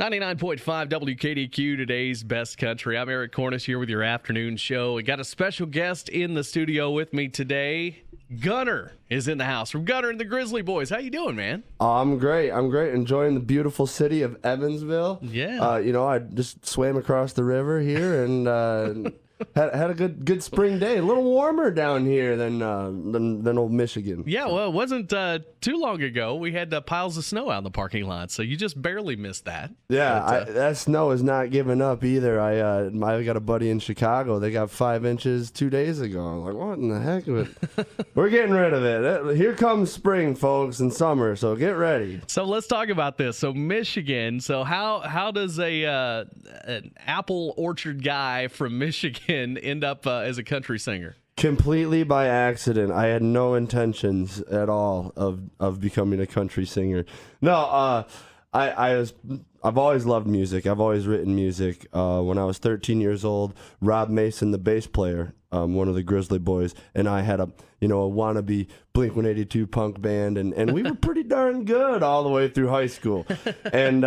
99.5 WKDQ, today's best country. I'm Eric Cornish here with your afternoon show. We got a special guest in the studio with me today. Gunnar is in the house from Gunnar and the Grizzly Boys. How you doing, man? I'm great. Enjoying the beautiful city of Evansville. Yeah. I just swam across the river here and had a good spring day. A little warmer down here than old Michigan. Yeah, well, it wasn't too long ago. We had piles of snow out in the parking lot, so you just barely missed that. Yeah, that snow is not giving up either. I got a buddy in Chicago. They got 5 inches 2 days ago. I'm like, what in the heck? We're getting rid of it. Here comes spring, folks, and summer, so get ready. So let's talk about this. So Michigan. So how does an apple orchard guy from Michigan end up as a country singer? Completely by accident. I had no intentions at all of becoming a country singer. No, I've always loved music. I've always written music. When I was 13 years old, Rob Mason, the bass player, one of the Grizzly Boys, and I had a wannabe Blink-182 punk band, and we were pretty darn good all the way through high school. And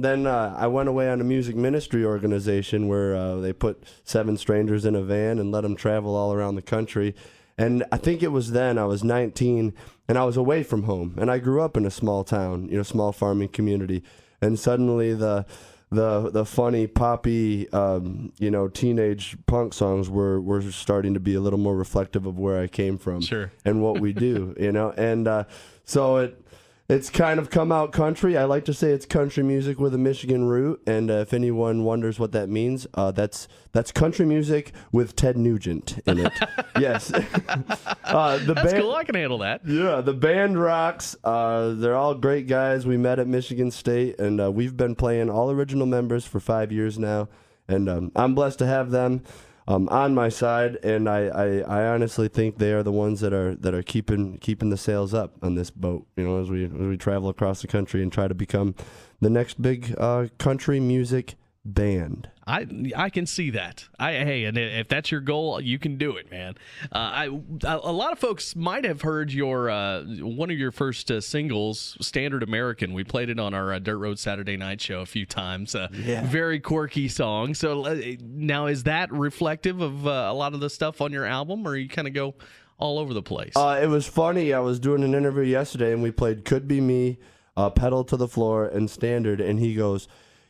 then I went away on a music ministry organization where they put 7 strangers in a van and let them travel all around the country. And I think it was then, I was 19, and I was away from home. And I grew up in a small town, small farming community. And suddenly the funny poppy teenage punk songs were starting to be a little more reflective of where I came from. Sure. And what we do, and so it's kind of come out country. I like to say it's country music with a Michigan root, and if anyone wonders what that means, that's country music with Ted Nugent in it. Yes. That's cool. I can handle that. Yeah, the band rocks. They're all great guys. We met at Michigan State, and we've been playing all original members for 5 years now, and I'm blessed to have them on my side, and I honestly think they are the ones that are keeping the sails up on this boat. As we travel across the country and try to become the next big country music band. I can see that. And if that's your goal, you can do it, man. A lot of folks might have heard your one of your first singles, "Standard American." We played it on our Dirt Road Saturday Night show a few times. Very quirky song. So now, is that reflective of a lot of the stuff on your album, or you kind of go all over the place? It was funny. I was doing an interview yesterday, and we played "Could Be Me," "Pedal to the Floor," and "Standard," and he goes,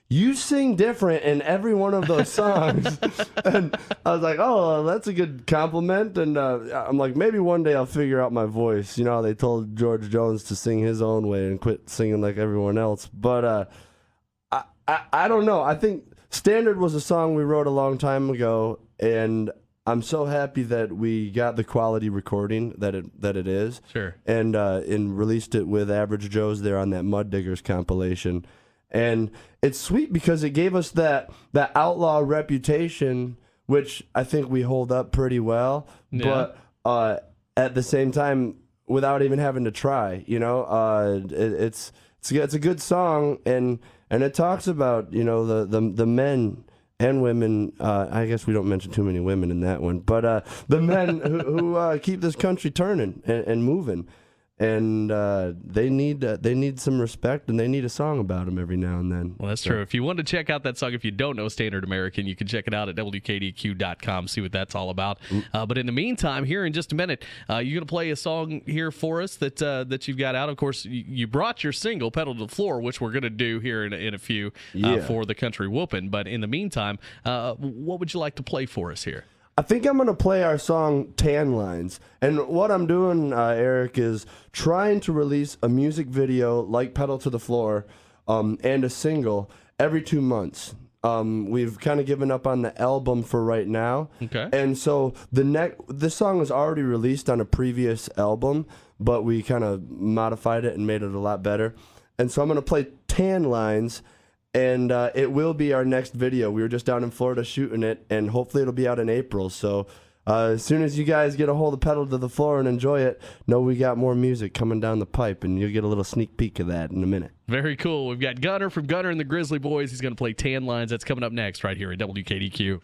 "You sing different in every one of those songs." And I was like, oh, that's a good compliment. And I'm like, maybe one day I'll figure out my voice. They told George Jones to sing his own way and quit singing like everyone else. But I don't know. I think "Standard" was a song we wrote a long time ago, and I'm so happy that we got the quality recording that it is. Sure. And released it with Average Joe's there on that Mud Diggers compilation. And it's sweet because it gave us that outlaw reputation, which I think we hold up pretty well. Yeah. But at the same time, without even having to try, it's a good song, and it talks about the men and women. I guess we don't mention too many women in that one, but the men who keep this country turning and moving. And they need some respect, and they need a song about them every now and then. Well, that's true. If you want to check out that song, if you don't know "Standard American," you can check it out at WKDQ.com, see what that's all about. But in the meantime, here in just a minute, you're going to play a song here for us that you've got out. Of course, you brought your single, "Pedal to the Floor," which we're going to do here in a few for the country whooping. But in the meantime, what would you like to play for us here? I think I'm going to play our song "Tan Lines." And what I'm doing, Eric, is trying to release a music video like "Pedal to the Floor" and a single every 2 months. We've kind of given up on the album for right now. Okay. And so this song was already released on a previous album, but we kind of modified it and made it a lot better. And so I'm going to play "Tan Lines." And it will be our next video. We were just down in Florida shooting it, and hopefully it'll be out in April. So as soon as you guys get a hold of "Pedal to the Floor" and enjoy it, know we got more music coming down the pipe, and you'll get a little sneak peek of that in a minute. Very cool. We've got Gunnar from Gunnar and the Grizzly Boys. He's going to play "Tan Lines." That's coming up next right here at WKDQ.